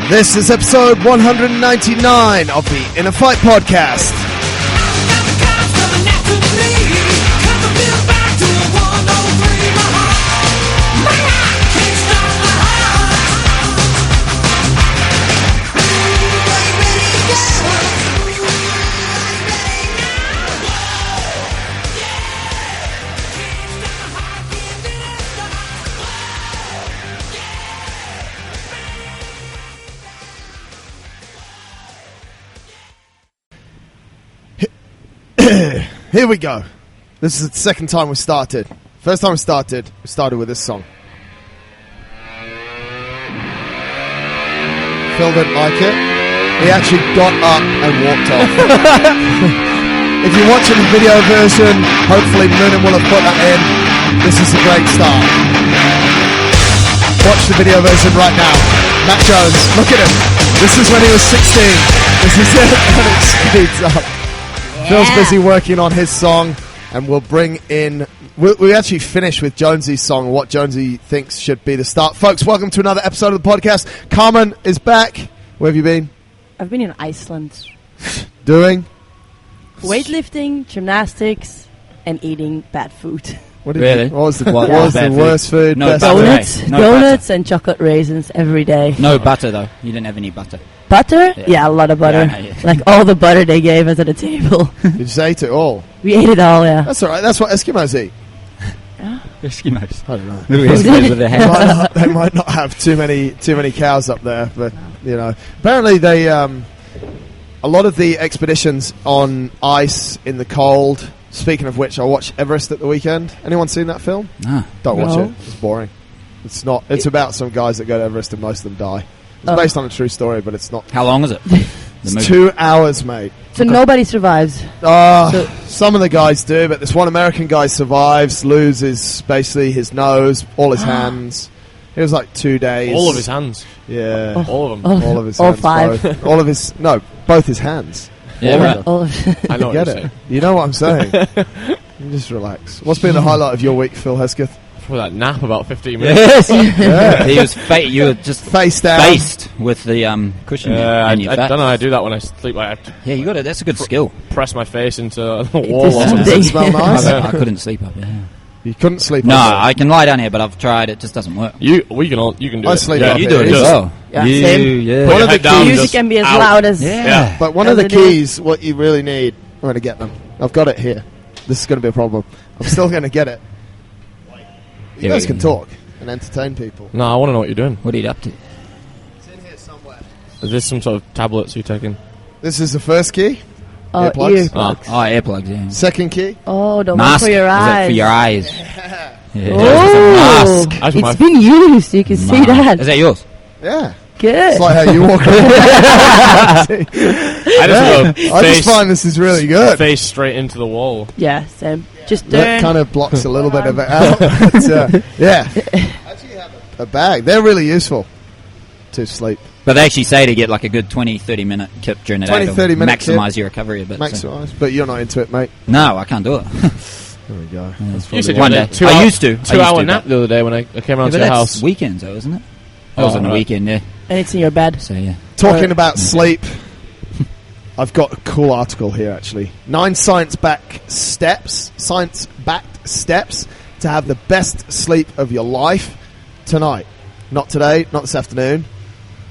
This is episode 199 of the InnerFight Podcast. Here we go. This is the second time we started. First time we started with this song. Phil didn't like it. He actually got up and walked off. If you're watching the video version, hopefully Noonan will have put that in. This is a great start. Watch the video version right now. Matt Jones, look at him. This is when he was 16. This is it, and it speeds up. Phil's busy working on his song, and we'll bring in... We actually finish with Jonesy's song, what Jonesy thinks should be the start. Folks, welcome to another episode of the podcast. Carmen is back. Where have you been? I've been in Iceland. Doing? Weightlifting, gymnastics, and eating bad food. What was the worst food? No donuts, donuts and chocolate raisins every day. No butter, though. You didn't have any butter. Butter? Yeah, a lot of butter. Yeah. Like all the butter they gave us at the table. You just ate it all? We ate it all, yeah. That's all right. That's what Eskimos eat. Eskimos. I don't know. Eskimos with their hands. They might not have too many cows up there, but you know. Apparently, they a lot of the expeditions on ice in the cold. Speaking of which, I watched Everest at the weekend. Anyone seen that film? No. Don't watch it. It's boring. It's not. It's about some guys that go to Everest and most of them die. It's based on a true story, but it's not. How long is it? It's 2 hours, mate. So nobody survives. Some of the guys do, but this one American guy survives, loses basically his nose, all his hands. It was like 2 days. All of his hands? Yeah. All of them? All of his all hands. 5. Both. All of his... No, both his hands. Yeah, right. I know You get it. You know what I'm saying. You just relax. What's been the highlight of your week, Phil Hesketh? For that nap about 15 minutes. Yeah. He was you were just face down, faced with the cushion. I don't know. I do that when I sleep. I have to you got it. That's a good skill. press my face into the wall. Does it smell nice? I couldn't sleep up. Yeah. You couldn't sleep. No, I can lie down here, but I've tried. It just doesn't work. You can do I it. sleep Yeah, up You here. do it as well. Yeah, You, same. yeah. One of the down, keys. Music can be as out. loud as... Yeah. But one of the keys, what you really need, I'm going to get them. I've got it here. This is going to be a problem. I'm still going to get it. You guys can talk and entertain people. No, I want to know what you're doing. What are you up to? It's in here somewhere. Is this some sort of tablets you're taking? This is the first key. Oh, Earplugs. earplugs. Oh, earplugs. Yeah. Second key. Oh, the one Mask. for your Is eyes. that for your eyes? Yeah. Oh, Mask. That's it's being used. You can see that. Is that yours? Yeah. Good. It's like how you walk around. I just find this is really good. Face straight into the wall. Yeah, same. Just That kind of blocks a little bit of it out. But, yeah. Actually have a bag. They're really useful to sleep. But they actually say to get like a good 20-30 minute kip during the day 20-30 to minute maximise kip. your recovery a bit. Maximise. But you're not into it, mate. No, I can't do it. There we go. That's You said probably you One had day. a I used to. 2 hour nap the other day when I came around to but your that's house. weekends though, isn't it? That was on the right. weekend, yeah. And it's in your bed. So yeah. Talking about sleep, I've got a cool article here actually. 9 science-backed steps to have the best sleep of your life tonight. Not today, not this afternoon.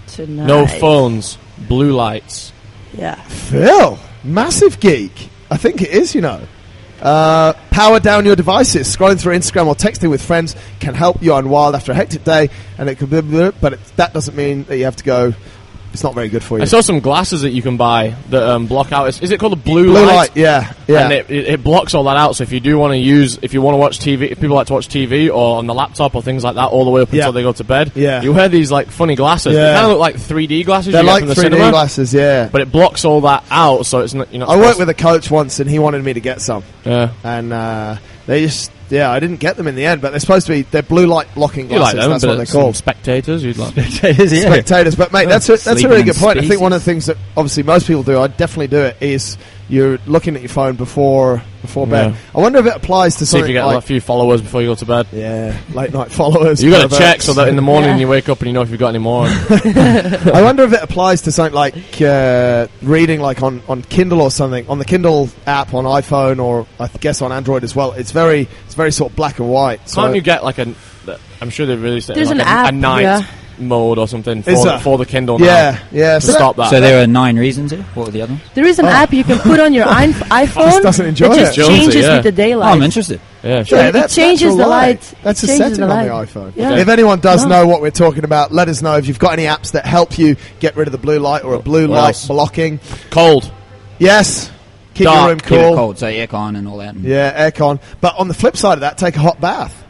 Tonight. No phones. Blue lights. Yeah. Phil, massive geek. I think it is, you know. Power down your devices. Scrolling through Instagram or texting with friends can help you unwind after a hectic day, and it could be, but that doesn't mean that you have to go. It's not very good for you. I saw some glasses that you can buy that block out. Is it called a blue light? Yeah. And it blocks all that out. So if you do want to if you want to watch TV, if people like to watch TV or on the laptop or things like that, all the way up until they go to bed. Yeah. You wear these like funny glasses. Yeah. They kind of look like 3D glasses. They're you get like from the 3D cinema, glasses, yeah. but it blocks all that out. So it's not. I worked with a coach once, and he wanted me to get some. Yeah. And they just. Yeah, I didn't get them in the end, but they're supposed to be. They're blue light blocking You glasses. like them, That's but what they're some called. spectators. You'd like Spectators, but mate, that's a Sleeping really in good point. I think spaces. one of the things that obviously most people do, I definitely do it, is you're looking at your phone before before bed. I wonder if it applies to See if something you get like... a few followers before you go to bed. Yeah, late night followers. You got to perverts. check so that in the morning you wake up and you know if you've got any more. I wonder if it applies to something like reading, like on Kindle or something. On the Kindle app on iPhone, or I guess on Android as well. It's very sort of black and white. So Can't you get like I'm sure they've released it. There's like an app, a night mode or something for the Kindle. Yeah, to stop that. So there are 9 reasons here. What were the other ones? There is an app you can put on your iPhone Just doesn't enjoy that just it. changes Jonesy, with the Oh, daylight. I'm interested. Yeah, So sure. it changes the light. That's It a changes setting the on the light. iPhone. Yeah. If anyone does know what we're talking about, let us know. If you've got any apps that help you get rid of the blue light or a blue What light else? blocking. Cold. Yes. Keep Dark. your room Keep it cool. cold, so aircon and all that. Yeah, aircon. But on the flip side of that, take a hot bath.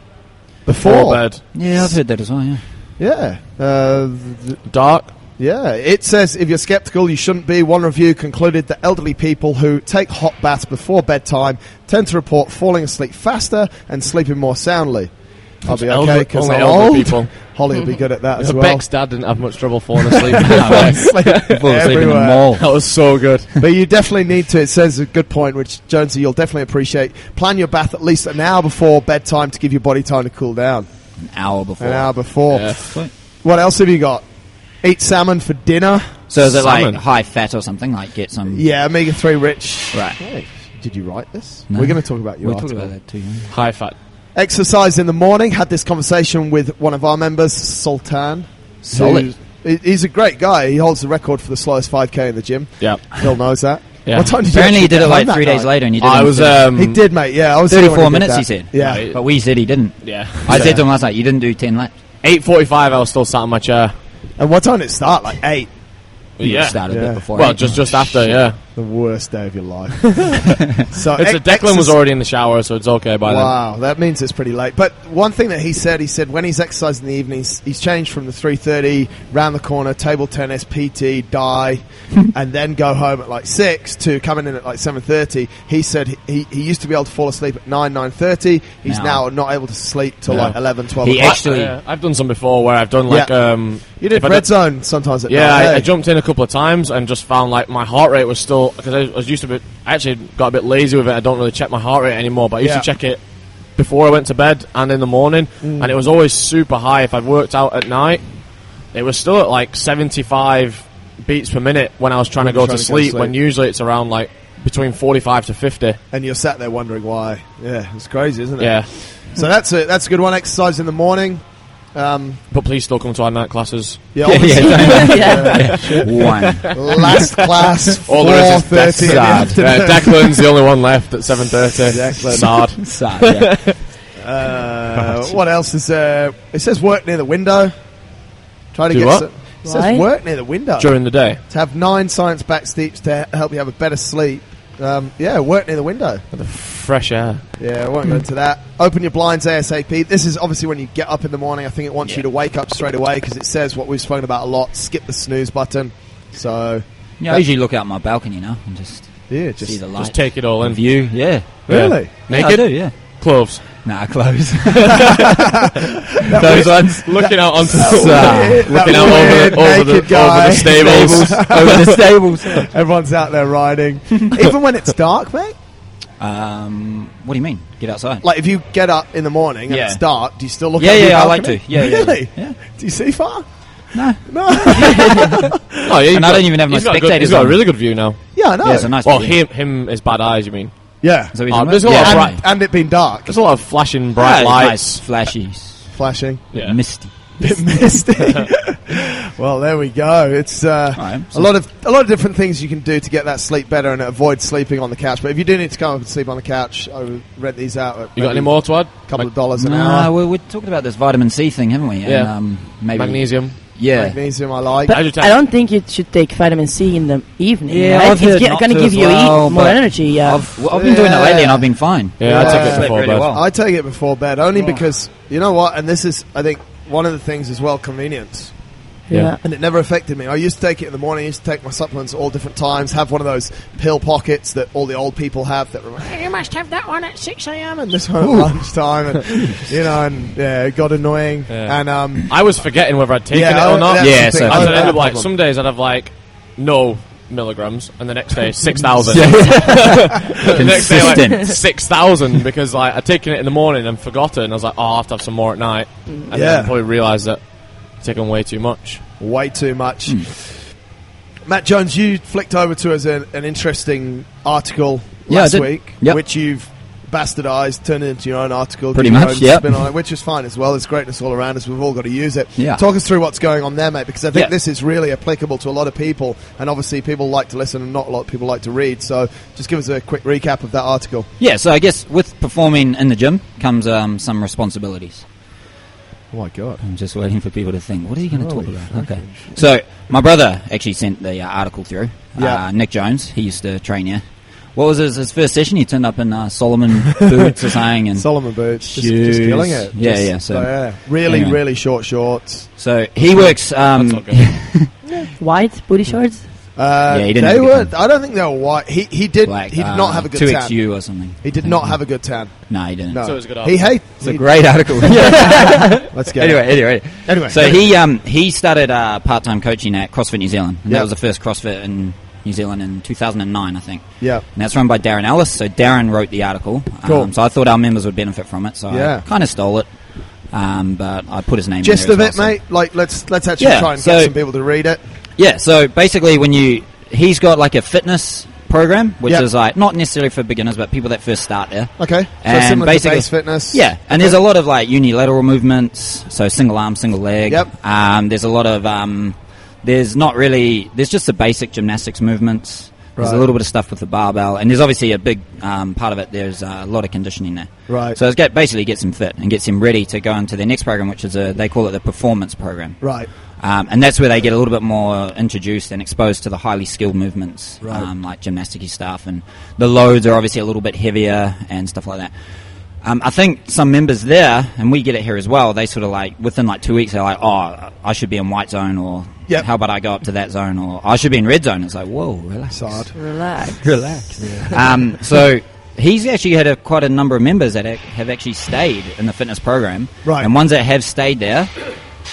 Before bed. Yeah, I've heard that as well, yeah. Yeah. Dark. Yeah, it says if you're skeptical, you shouldn't be. One review concluded that elderly people who take hot baths before bedtime tend to report falling asleep faster and sleeping more soundly. I'll be okay because Only I'm elderly old. people. Holly will be good at that as well. Beck's dad didn't have much trouble falling asleep. Fall asleep in the Everywhere. mall. That was so good. But you definitely need to, it says a good point, which Jonesy, you'll definitely appreciate. Plan your bath at least an hour before bedtime to give your body time to cool down. An hour before. An hour before. Yeah. Sweet. What else have you got? Eat salmon for dinner. So is it Salmon. like high fat or something? Like get some... Yeah, omega-3 rich. Right. Hey, did you write this? No. We're going to talk about your We talked article. about that too. Yeah. High fat. Exercise in the morning. Had this conversation with one of our members, Sultan. Solid. He's a great guy. He holds the record for the slowest 5K in the gym. Yeah. Phil knows that. Yeah. What time did Apparently you he did actually it get like home that 3 days night? later and he did I it was He did, mate. Yeah, I was here 34 when minutes, did he that. said. Yeah. Right. But we said he didn't. Yeah. I said to him last night, you didn't do 10 laps. 8:45. I was still sat in my chair. And what time did it start? Like 8. You started a Yeah. bit before. Well, 8. just after. Yeah. The worst day of your life. So Declan was already in the shower, so it's okay by then. Wow, that means it's pretty late. But one thing that he said when he's exercising in the evenings, he's changed from the 3:30 round the corner, table tennis, PT, die, and then go home at like 6 to coming in at like 7:30. He said he used to be able to fall asleep at 9:30. He's now not able to sleep till Yeah. like 11, 12 He o'clock. actually- I've done some before where I've done like You did if I red did- zone sometimes at Yeah, night. I hey? jumped in a couple of times and just found like my heart rate was still, because I was used to be, I actually got a bit lazy with it. I don't really check my heart rate anymore, but I used to check it before I went to bed and in the morning, and it was always super high. If I'd worked out at night, it was still at like 75 beats per minute when I was trying to go to sleep, when usually it's around like between 45 to 50. And you're sat there wondering why. Yeah, it's crazy, isn't it? Yeah. So that's a good one. Exercise in the morning. But please still come to our night classes. Yeah, Yeah, obviously. yeah. One. Last class, All there is 4:30 in the afternoon. Declan's the only one left at 7:30. Declan. Sad. Sad, yeah. What else is there? It says work near the window. Try to Do get what? some. It Why? says work near the window. During the day. To have 9 science-backed steps to help you have a better sleep. Work near the window. Fresh air. Yeah, I won't go into that. Open your blinds ASAP. This is obviously when you get up in the morning. I think it wants you to wake up straight away because it says what we've spoken about a lot. Skip the snooze button. So Yeah, I usually look out my balcony now and just yeah, see just the light. Just take it all in. view. Yeah. really. Yeah, I Naked? do, yeah. Clothes. Nah, clothes. Those ones. Looking out onto Looking out over the stables. Over the stables. Everyone's out there riding, even when it's dark, mate. What do you mean? Get outside? Like if you get up in the morning and Yeah. it's dark, do you still look? Yeah, out your yeah, I like balcony? to. Yeah, yeah, really? yeah. Do you see far? No. No. Oh, yeah, And I don't even have my he's got spectators a on. really good view now. Yeah, I know. Yeah, it's a nice Well, view. him his bad eyes, you mean? Yeah. So he's Oh, in there's work? a lot of Yeah, bright- right. And it being dark, There's a lot of flashing bright Yeah, lights. Nice, flashy, flashing, Yeah. misty. bit misty. Well, there we go. It's Right, a lot of different things you can do to get that sleep better and avoid sleeping on the couch. But if you do need to come up and sleep on the couch, I would rent these out. At You got any more to add? A couple of dollars an No, hour. we're talking about this vitamin C thing, haven't we? Yeah. And, maybe Magnesium. Yeah. Magnesium, I like. But How'd you take- I don't think you should take vitamin C in the evening. Yeah, right? I've heard It's not going to to give as you well, more but energy. Yeah. I've been doing it lately and I've been fine. Yeah, I Yeah. take it Slept before really bed. well. I take it before bed only because you know what, and this is I think one of the things as well, convenience. Yeah. And it never affected me. I used to take it in the morning. I used to take my supplements at all different times. Have one of those pill pockets that all the old people have. That remind, "Hey, you must have that one at 6 a.m. and this one at lunchtime." And it got annoying. Yeah. And I was forgetting whether I'd taken Yeah, it or not. that's Yeah, the so thing. I I'd had end up that like problem. some days I'd have like no, milligrams, and the next day 6,000. The next day like 6,000 because like I'd taken it in the morning and forgotten. I was like, oh, I'll have to have some more at night, and then probably realised that I'd taken way too much. Way too much. Matt Jones, you flicked over to us an interesting article last week, which you've bastardized, turned it into your own article. Pretty much, spin on it, which is fine as well. There's greatness all around us. We've all got to use it. Yeah. Talk us through what's going on there, mate, because I think this is really applicable to a lot of people, and obviously people like to listen and not a lot of people like to read. So just give us a quick recap of that article. Yeah, so I guess with performing in the gym comes some responsibilities. Oh my God. I'm just waiting for people to think, what are you going to talk about? Okay. So my brother actually sent the article through. Nick Jones, he used to train here. What was his first session? He turned up in Solomon boots or something. And Solomon boots. Just killing it. So really short shorts. So he works... White booty shorts? He didn't they were. I don't think they were white. He did. Like, he did not have a good 2XU or something. He did not have a good tan. No, he didn't. No. So it was a good article. It's a great article. Let's go. Anyway. So he started part-time coaching at CrossFit New Zealand. And that was the first CrossFit in New Zealand in 2009, I think. Yeah. And that's run by Darren Ellis. So Darren wrote the article. Cool. So I thought our members would benefit from it. So I kind of stole it. But I put his name in there Gist of it, mate. Like, let's actually try and get some people to read it. Yeah, so basically he's got like a fitness program, which is like not necessarily for beginners, but people that first start there. Okay, and so similar basically, to base fitness. Yeah, and there's a lot of like unilateral movements, so single arm, single leg. Yep. There's a lot of, there's just the basic gymnastics movements. There's a little bit of stuff with the barbell, and there's obviously a big part of it. There's a lot of conditioning there. Right. So it basically gets him fit and gets him ready to go into their next program, which is they call it the performance program. Right. And that's where they get a little bit more introduced and exposed to the highly skilled movements, like gymnastic-y stuff, and the loads are obviously a little bit heavier and stuff like that. I think some members there, and we get it here as well, they sort of like, within like 2 weeks, they're like, oh, I should be in white zone, or how about I go up to that zone, or I should be in red zone. It's like, whoa, relax. Relax. Yeah. So he's actually had quite a number of members that have actually stayed in the fitness program. Right. And ones that have stayed there...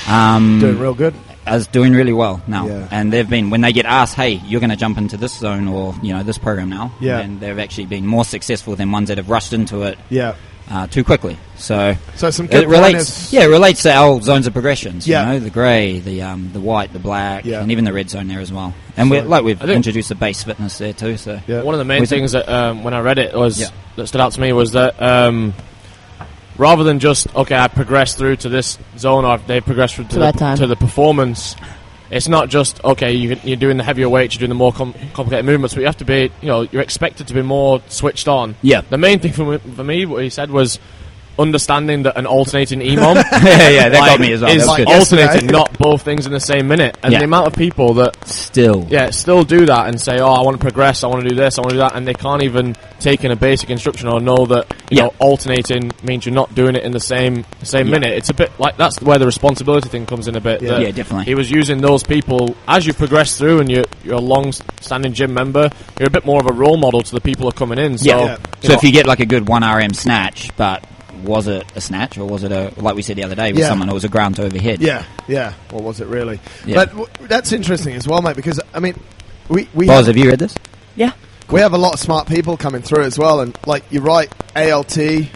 doing real good. Is doing really well now. Yeah. And they've been, when they get asked, hey, you're going to jump into this zone or, this program now. Yeah. And they've actually been more successful than ones that have rushed into it too quickly. So some good it relates to our zones of progressions. Yeah. The grey, the white, the black, and even the red zone there as well. And we've introduced the base fitness there too. So one of the main things that when I read it that stood out to me was that rather than just, I progressed through to this zone, or they progressed through to the performance, it's not just, you're doing the heavier weights, you're doing the more complicated movements, but you have to be, you're expected to be more switched on. Yeah. The main thing for me, what he said was understanding that an alternating EMOM that got me as well. Is alternating, not both things in the same minute. And the amount of people that still do that and say, I want to progress, I want to do this, I want to do that, and they can't even take in a basic instruction or know that alternating means you're not doing it in the same minute. It's a bit like, that's where the responsibility thing comes in a bit. Yeah, definitely. He was using those people as you progress through, and you're a long-standing gym member, you're a bit more of a role model to the people who are coming in. So, so if you get like a good 1RM snatch, but was it a snatch, or was it like we said the other day with someone, it was a ground to overhead? What was it really? But that's interesting as well, mate, because I mean, we have you read this? Yeah. We have a lot of smart people coming through as well, and like you write ALT, you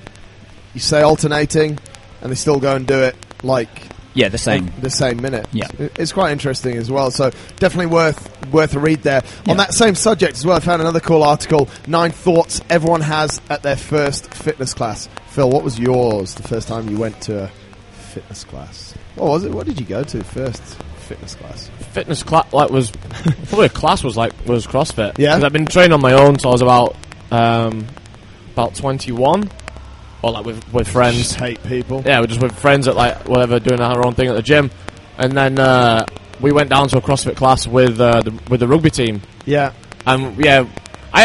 say alternating, and they still go and do it the same minute. Yeah, it's quite interesting as well. So definitely worth a read there. On that same subject as well, I found another cool article: 9 thoughts everyone has at their first fitness class. Phil, what was yours the first time you went to a fitness class? What was it? What did you go to first? Fitness class. Fitness class was probably a class was CrossFit. Yeah, because I've been training on my own, so I was about 21, or with friends. Just hate people. Yeah, we're just with friends at whatever, doing our own thing at the gym, and then we went down to a CrossFit class with the rugby team. Yeah, and I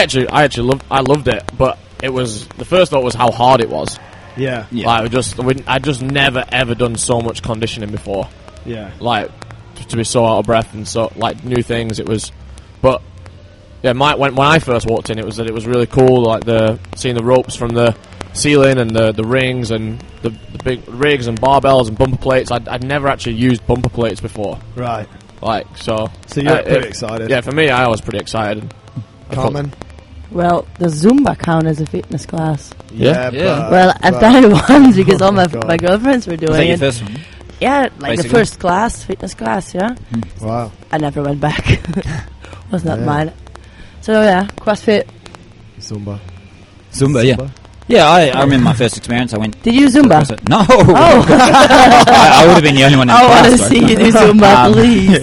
actually loved it, but it was, the first thought was how hard it was. Yeah. I'd just never ever done so much conditioning before. Yeah. To be so out of breath and so new things. It was, but when I first walked in, it was really cool. Seeing the ropes from the ceiling and the rings and the big rigs and barbells and bumper plates. I'd never actually used bumper plates before. Right. Like, so you're pretty excited. Yeah, for me, I was pretty excited. Carmen? Well, does Zumba count as a fitness class? Yeah. Well, I've done it once because all my girlfriends were doing Was that your it. first one? Yeah, like Basically. the first class, fitness class, yeah. Wow. I never went back. Was not mine. So yeah, CrossFit. Zumba, yeah. Yeah, I remember my first experience. I went. Did you Zumba? No. Oh. I would have been the only one in the I class. want to see you do Zumba, please.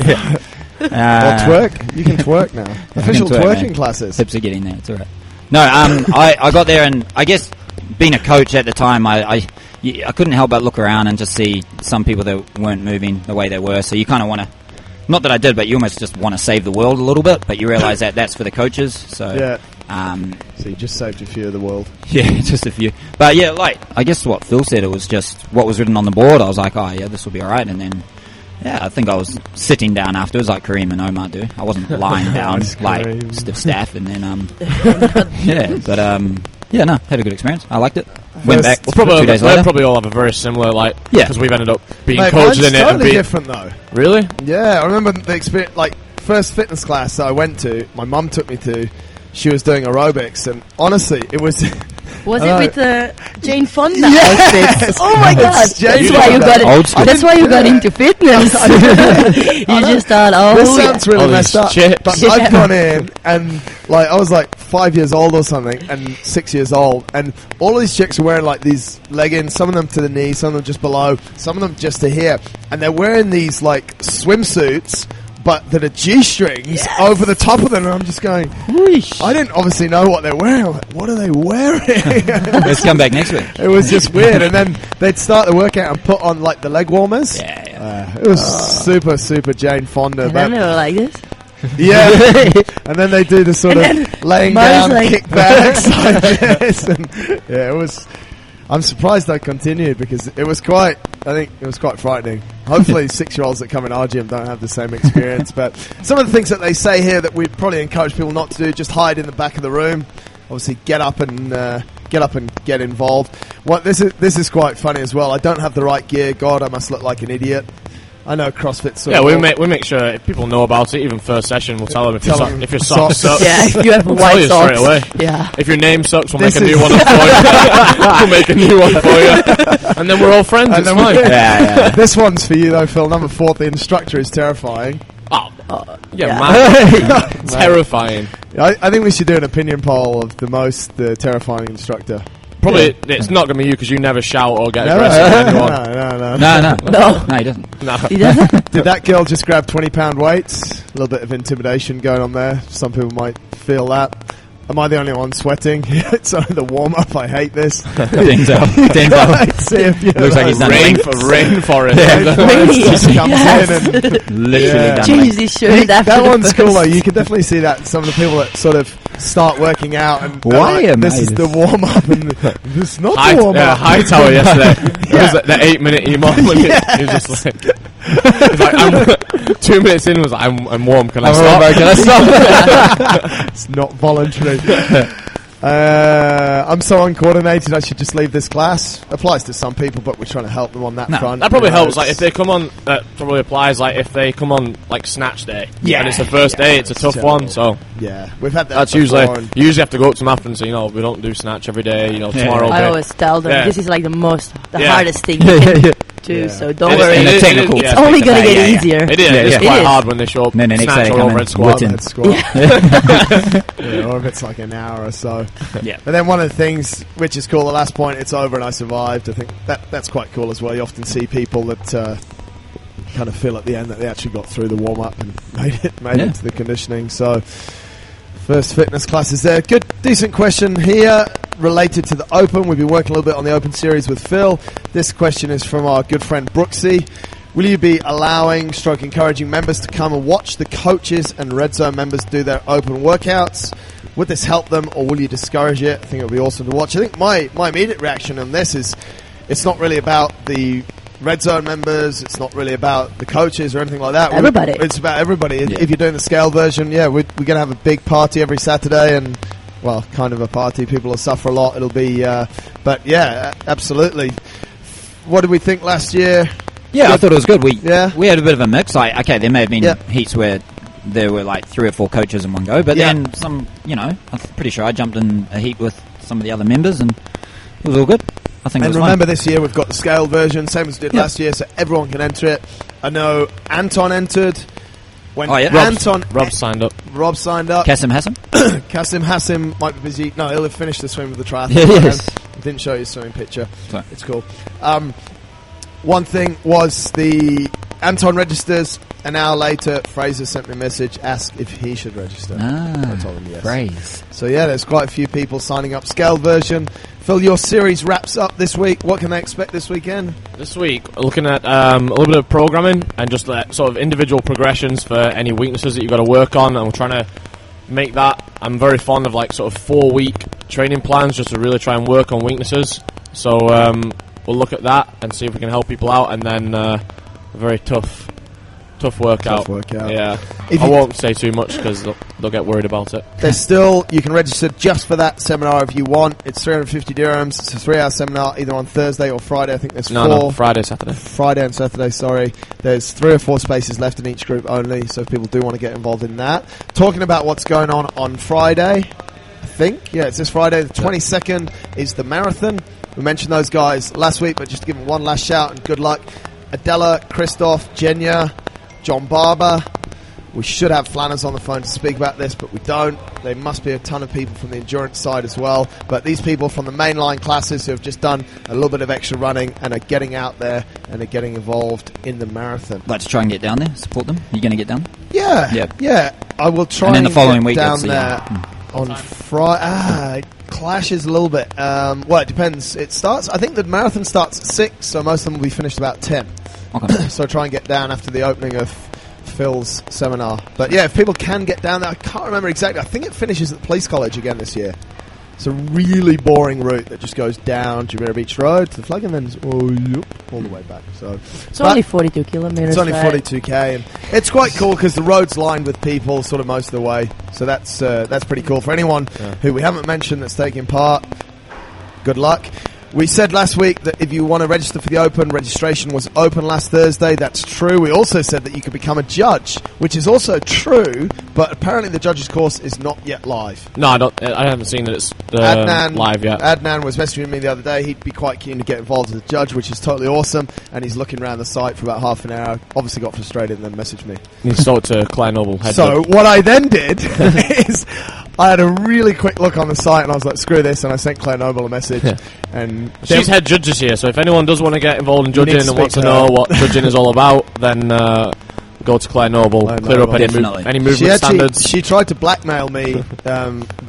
Well, twerk. You can twerk now. Official twerking man. classes. Hips are getting there. It's all right. No, I got there, and I guess being a coach at the time, I couldn't help but look around and just see some people that weren't moving the way they were. So you kind of want to, not that I did, but you almost just want to save the world a little bit. But you realise that that's for the coaches. So yeah. So you just saved a few of the world. Yeah, just a few. But yeah, like I guess what Phil said, it was just what was written on the board. I was like, oh yeah, this will be all right, and then. Yeah, I think I was sitting down afterwards like Kareem and Omar do. I wasn't lying down like stiff staff, and then had a good experience. I liked it. Went back 2 days later. We'll probably all have a very similar because we've ended up being Mate, coaches in it. Totally different though. Really? Yeah, I remember the experience. Like first fitness class that I went to, my mum took me to. She was doing aerobics, and honestly, it was. Was it with the Jane Fonda yes! outfits? Oh my god! That's why you got into fitness. You just thought, this sounds really messed up. Chips. But I've gone in and like I was like 5 years old or something, and 6 years old, and all these chicks are wearing like these leggings, some of them to the knee, some of them just below, some of them just to here, and they're wearing these like swimsuits. But that are G-strings over the top of them, and I'm just going, Whoosh. I didn't obviously know what they're wearing. I'm like, what are they wearing? Let's come back next week. It was just weird. And then they'd start the workout and put on like the leg warmers. Yeah. It was super Jane Fonda. And then they were like this. Yeah. And then they do the sort of laying down kickbacks like this. And it was... I'm surprised I continued because it was quite frightening. Hopefully 6-year-olds that come in our gym don't have the same experience. But some of the things that they say here that we probably encourage people not to do, just hide in the back of the room. Obviously get up and get involved. This is quite funny as well. I don't have the right gear. God, I must look like an idiot. I know CrossFit's we make sure if people know about it, even first session, we'll tell them if your socks suck. Yeah, if you have white socks. Straight away. Yeah. If your name sucks, we'll make a new one up for you. We'll make a new one for you. And then we're all friends. It's fine. Yeah. This one's for you though, Phil. Number 4, the instructor is terrifying. Man. Terrifying. I think we should do an opinion poll of the terrifying instructor. Probably it's not going to be you because you never shout or get aggressive with anyone. No, he doesn't. No. He doesn't? Did that girl just grab 20-pound weights? A little bit of intimidation going on there. Some people might feel that. Am I the only one sweating? It's only the warm-up. I hate this. Denzel. Looks like he's done rainforest. Just comes in and literally done. Change his shirt after that one's cool though. You can definitely see that some of the people that sort of start working out and this is the warm-up and this is not the warm-up. Hightower yesterday. It was the 8-minute emo. He was just like 2 minutes in was like, I'm warm, can I stop? It's not voluntary. I'm so uncoordinated I should just leave this class. Applies to some people, but we're trying to help them on that front. That probably helps. Like if they come on, that probably applies. Like if they come on like snatch day, and it's the first day, it's a tough one. So we've had that. That's usually you usually have to go up to them after and say, we don't do snatch every day. Tomorrow. I always tell them this is like the hardest thing you can do. So don't worry. It's only gonna get easier. It is. It's quite hard when they show up. Snatch or overhead squat. Or if it's like an hour or so. Yeah. But then one of the things which is cool, the last point, it's over and I survived. I think that's quite cool as well. You often see people that kind of feel at the end that they actually got through the warm up and made it to the conditioning. So first fitness classes there. Good, decent question here related to the Open. We've been working a little bit on the Open series with Phil. This question is from our good friend Brooksy. Will you be encouraging members to come and watch the coaches and Red Zone members do their Open workouts? Would this help them, or will you discourage it? I think it would be awesome to watch. I think my immediate reaction on this is it's not really about the Red Zone members. It's not really about the coaches or anything like that. Everybody. It's about everybody. Yeah. If you're doing the scale version, we're going to have a big party every Saturday and, well, kind of a party. People will suffer a lot. It'll be, but yeah, absolutely. What did we think last year? Yeah, good. I thought it was good. We Yeah. had a bit of a mix. There may have been heats where there were like 3 or 4 coaches in one go, but then some, I'm pretty sure I jumped in a heat with some of the other members, and it was all good. I think. And it was remember, fun. This year we've got the scaled version, same as we did last year, so everyone can enter it. I know Anton entered. When Rob signed up. Rob signed up. Kasim Hassan? Kasim Hassan might be busy. No, he'll have finished the swim with the triathlon. Yes. Didn't show you his swimming picture. Sorry. It's cool. One thing was the Anton registers. An hour later, Fraser sent me a message, asked if he should register. I told him yes. Praise. So there's quite a few people signing up. Scaled version. Phil, your series wraps up this week. What can they expect this weekend? This week, looking at a little bit of programming and just sort of individual progressions for any weaknesses that you've got to work on, and we're trying to make that. I'm very fond of sort of 4-week training plans just to really try and work on weaknesses. So we'll look at that and see if we can help people out, and then a very tough workout. Yeah. I won't say too much because they'll get worried about it. There's still, you can register just for that seminar if you want. It's 350 dirhams. It's a 3-hour seminar either on Thursday or Friday. I think there's 4. No, Friday, Saturday. Friday and Saturday, sorry. There's 3 or 4 spaces left in each group only, so if people do want to get involved in that. Talking about what's going on Friday, I think. Yeah, it's this Friday. The 22nd is the marathon. We mentioned those guys last week, but just to give them one last shout and good luck. Adela, Christoph, Jenya, John Barber. We should have Flanners on the phone to speak about this, but we don't. There must be a ton of people from the endurance side as well. But these people from the mainline classes who have just done a little bit of extra running and are getting out there and are getting involved in the marathon. Like to try and get down there, support them. You going to get down? Yeah. I will try and then the following get week down there on Friday. It clashes a little bit. Well, it depends. It starts. I think the marathon starts at 6, so most of them will be finished about 10. Okay. So try and get down after the opening of Phil's seminar. But yeah, if people can get down there, I can't remember exactly. I think it finishes at the Police College again this year. It's a really boring route that just goes down Jumeirah Beach Road to the flag and then all the way back. So it's only 42 kilometers. It's only 42k, and it's quite cool because the road's lined with people sort of most of the way. So that's pretty cool for anyone who we haven't mentioned that's taking part. Good luck. We said last week that if you want to register for the Open, registration was open last Thursday. That's true. We also said that you could become a judge, which is also true, but apparently the judge's course is not yet live. No, I haven't seen that it's live yet. Adnan was messaging me the other day. He'd be quite keen to get involved as a judge, which is totally awesome, and he's looking around the site for about half an hour. Obviously got frustrated and then messaged me. He sold to Claire Noble. So what I then did is I had a really quick look on the site and I was like, screw this, and I sent Claire Noble a message. And she's head judge this year, so if anyone does want to get involved in judging and wants to know what judging is all about, then go to Claire Noble, clear up any movement standards. She tried to blackmail me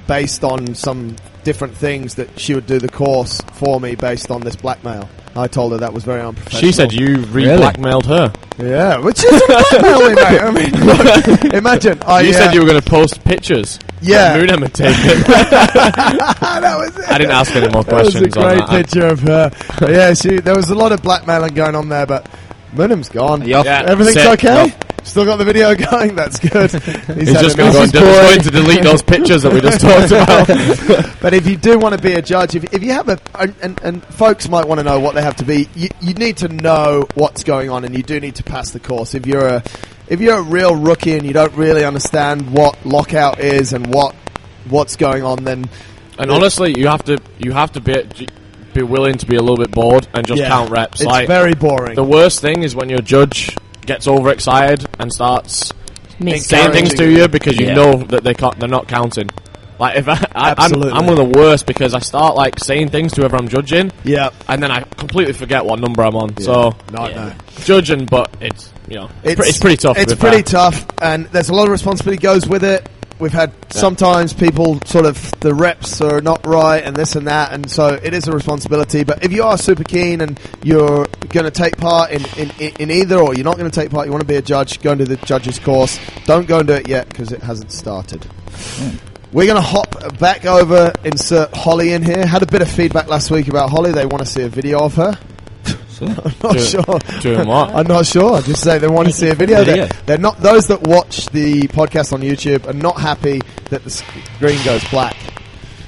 based on some different things that she would do the course for me based on this blackmail. I told her that was very unprofessional. She said you blackmailed her. Yeah, which is blackmailing, mate. I mean, look, imagine. You said you were going to post pictures. Yeah. Moonem had taken. That was it. I didn't ask any more questions. That was a great picture of her. Yeah, there was a lot of blackmailing going on there, but Moonem's gone. Yeah. Everything's okay? Still got the video going? That's good. He's just going to delete those pictures that we just talked about. But if you do want to be a judge, if you have and folks might want to know what they have to be, you need to know what's going on, and you do need to pass the course. If you're a real rookie and you don't really understand what lockout is and what's going on, then honestly, you have to be willing to be a little bit bored and just count reps. It's very boring. The worst thing is when your judge gets overexcited and starts saying things to you because you know that they're not counting. Like if I'm one of the worst because I start saying things to whoever I'm judging, and then I completely forget what number I'm on. So judging, but it's pretty tough. It's pretty tough, and there's a lot of responsibility goes with it. We've had sometimes people the reps are not right and this and that, and so it is a responsibility. But if you are super keen and you're going to take part in either, or you're not going to take part, you want to be a judge, go and do the judge's course. Don't go and do it yet because it hasn't started. We're going to hop back over, insert Holly in here. Had a bit of feedback last week about Holly. They want to see a video of her. I'm not sure. Doing what? I'm not sure. Just say they want to see a video. They're not, those that watch the podcast on YouTube are not happy that the screen goes black.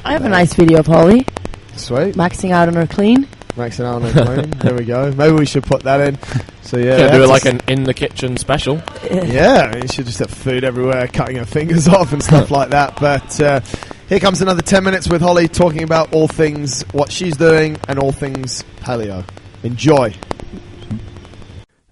I have a nice video of Holly. Sweet. Maxing out on her clean. Makes an hour and clean. There we go. Maybe we should put that in. So yeah, do it like an in the kitchen special. Yeah, you should just have food everywhere, cutting her fingers off and stuff like that. But here comes another 10 minutes with Holly, talking about all things what she's doing and all things paleo. Enjoy.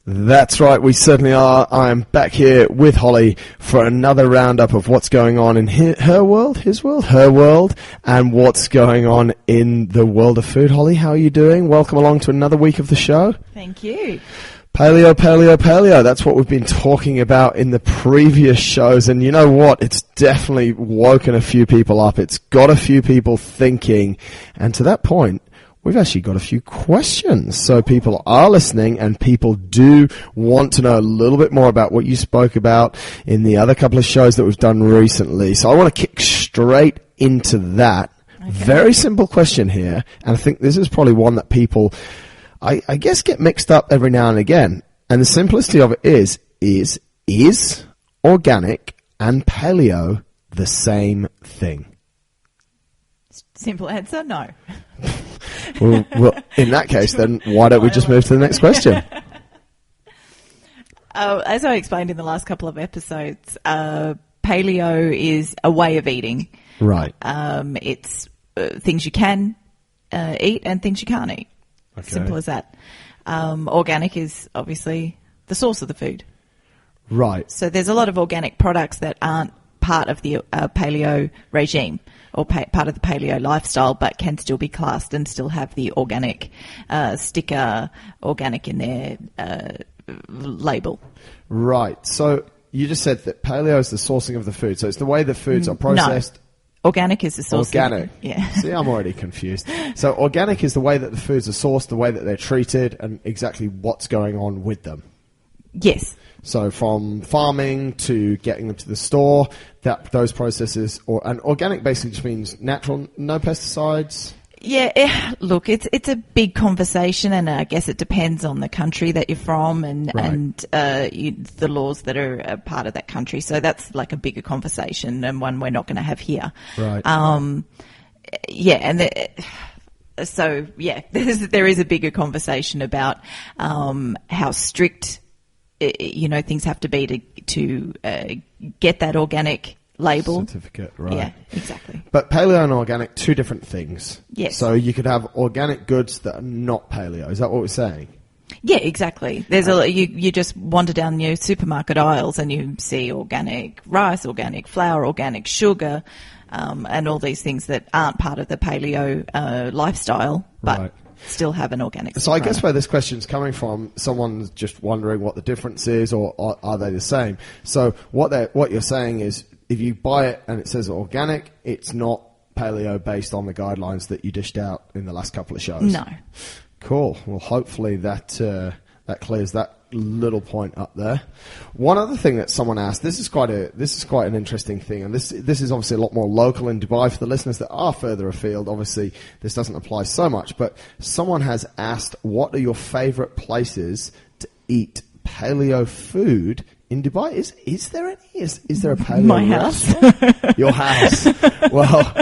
That's right, we certainly are. I am back here with Holly for another roundup of what's going on in her world, his world, her world, and what's going on in the world of food. Holly, how are you doing? Welcome along to another week of the show. Thank you. Paleo, paleo, paleo. That's what we've been talking about in the previous shows. And you know what? It's definitely woken a few people up. It's got a few people thinking. And to that point, we've actually got a few questions. So people are listening and people do want to know a little bit more about what you spoke about in the other couple of shows that we've done recently. So I want to kick straight into that. Okay. Very simple question here. And I think this is probably one that people, I guess, get mixed up every now and again. And the simplicity of it is organic and paleo the same thing? Simple answer, no. Well, in that case, then why don't we just move to the next question? As I explained in the last couple of episodes, paleo is a way of eating. Right. It's things you can eat and things you can't eat. Okay. Simple as that. Organic is obviously the source of the food. Right. So there's a lot of organic products that aren't part of the paleo regime or part of the paleo lifestyle, but can still be classed and still have the organic sticker, organic in their label. Right. So you just said that paleo is the sourcing of the food. So it's the way the foods are processed. No. Organic is the source. Organic. Yeah. See, I'm already confused. So organic is the way that the foods are sourced, the way that they're treated, and exactly what's going on with them. Yes. So from farming to getting them to the store, those processes, and organic basically just means natural, no pesticides. Yeah, look, it's a big conversation, and I guess it depends on the country that you're from and the laws that are a part of that country. So that's like a bigger conversation and one we're not going to have here. Right. There is a bigger conversation about how strict things have to be to get that organic label certificate, right? Yeah, exactly. But paleo and organic, two different things. Yes. So you could have organic goods that are not paleo. Is that what we're saying? Yeah, exactly. There's you just wander down your supermarket aisles and you see organic rice, organic flour, organic sugar, and all these things that aren't part of the paleo lifestyle, but right. Still have an organic. So I guess where this question's coming from, someone's just wondering what the difference is, or are they the same? So what you're saying is, if you buy it and it says organic, it's not paleo based on the guidelines that you dished out in the last couple of shows. No. Cool. Well, hopefully that clears that little point up there. One other thing that someone asked, this is quite an interesting thing, and this is obviously a lot more local in Dubai for the listeners that are further afield. Obviously, this doesn't apply so much, but someone has asked, what are your favourite places to eat paleo food in Dubai? Is there any? Is there a paleo My house? restaurant? Your house. Well,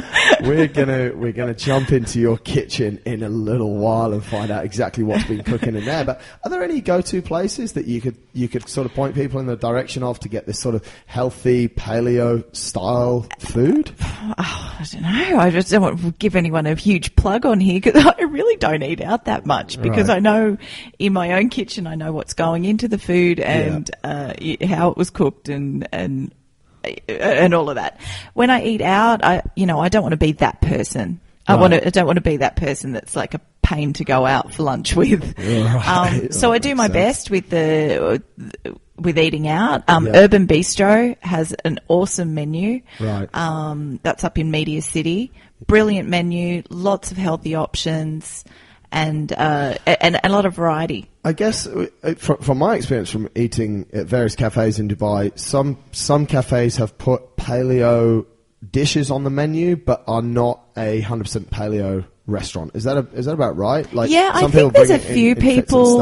we're gonna jump into your kitchen in a little while and find out exactly what's been cooking in there. But are there any go-to places that you could sort of point people in the direction of to get this sort of healthy paleo style food? Oh, I don't know. I just don't want to give anyone a huge plug on here because I really don't eat out that much because right. I know in my own kitchen I know what's going into the food and how it was cooked and all of that. When I eat out, I don't want to be that person. Right. I don't want to be that person that's like a pain to go out for lunch with. Right. So I do my best with eating out. Urban Bistro has an awesome menu. Right. That's up in Media City. Brilliant menu, lots of healthy options. And a lot of variety. I guess from my experience from eating at various cafes in Dubai, some cafes have put paleo dishes on the menu, but are not 100% paleo restaurant. Is that about right? Like, yeah, I think there's a few people.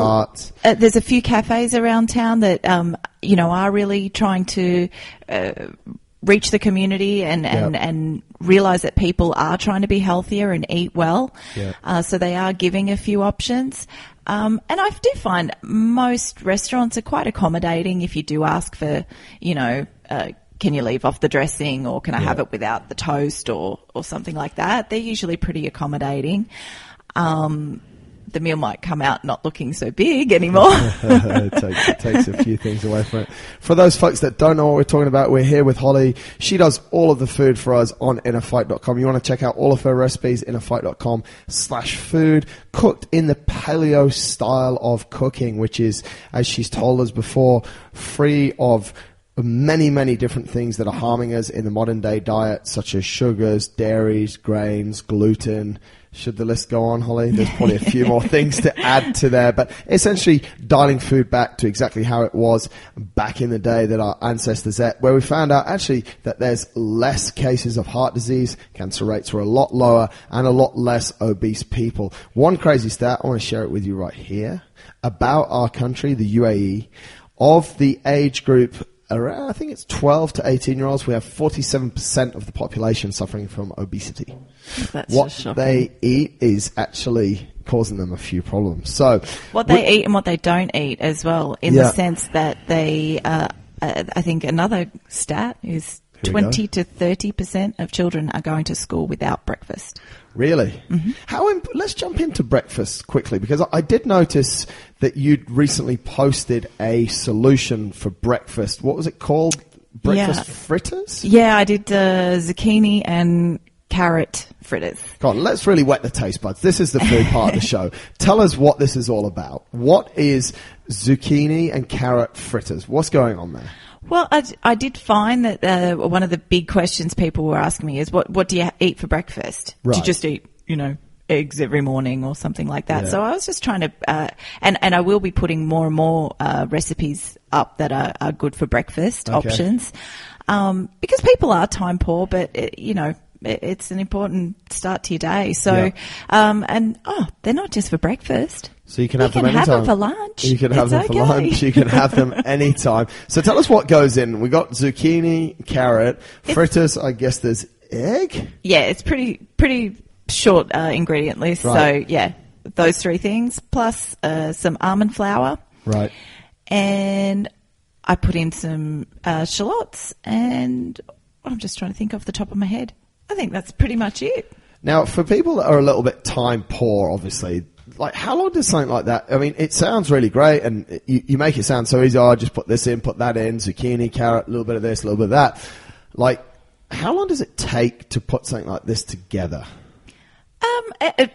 There's a few cafes around town that are really trying to reach the community and realize that people are trying to be healthier and eat well. So they are giving a few options. And I do find most restaurants are quite accommodating if you do ask for, can you leave off the dressing, or can I have it without the toast, or something like that. They're usually pretty accommodating. The meal might come out not looking so big anymore. It takes a few things away from it. For those folks that don't know what we're talking about, we're here with Holly. She does all of the food for us on InnerFight.com. You want to check out all of her recipes, InnerFight.com/food, cooked in the paleo style of cooking, which is, as she's told us before, free of many, many different things that are harming us in the modern day diet, such as sugars, dairies, grains, gluten. Should the list go on, Holly? There's probably a few more things to add to there, but essentially dialing food back to exactly how it was back in the day that our ancestors ate, where we found out actually that there's less cases of heart disease, cancer rates were a lot lower, and a lot less obese people. One crazy stat, I want to share it with you right here, about our country, the UAE. Of the age group around, I think it's 12 to 18-year-olds, we have 47% of the population suffering from obesity. That's what shocking. They eat is actually causing them a few problems. So what they eat and what they don't eat as well, in the sense that they, I think another stat is 20 to 30% of children are going to school without breakfast. Really? Mm-hmm. Let's jump into breakfast quickly, because I did notice that you'd recently posted a solution for breakfast. What was it called? Breakfast fritters? Yeah, I did zucchini and carrot fritters. Go on, let's really wet the taste buds. This is the food part of the show. Tell us what this is all about. What is zucchini and carrot fritters? What's going on there? Well, I did find that one of the big questions people were asking me is, what do you eat for breakfast? Right. Do you just eat, eggs every morning or something like that? Yeah. So I was just trying to, and I will be putting more and more recipes up that are good for breakfast options, because people are time poor, but it's an important start to your day. So, they're not just for breakfast. So you can have them anytime. You can have them for lunch. You can have them for lunch. You can have them anytime. So tell us what goes in. We got zucchini, carrot, fritters. I guess there's egg. Yeah, it's pretty short ingredient list. Right. So yeah, those three things plus some almond flour. Right. And I put in some shallots, and I'm just trying to think off the top of my head. I think that's pretty much it. Now, for people that are a little bit time poor, obviously, like, how long does something like that, I mean, it sounds really great, and you make it sound so easy. Just put this in, put that in, zucchini, carrot, a little bit of this, a little bit of that. Like, how long does it take to put something like this together?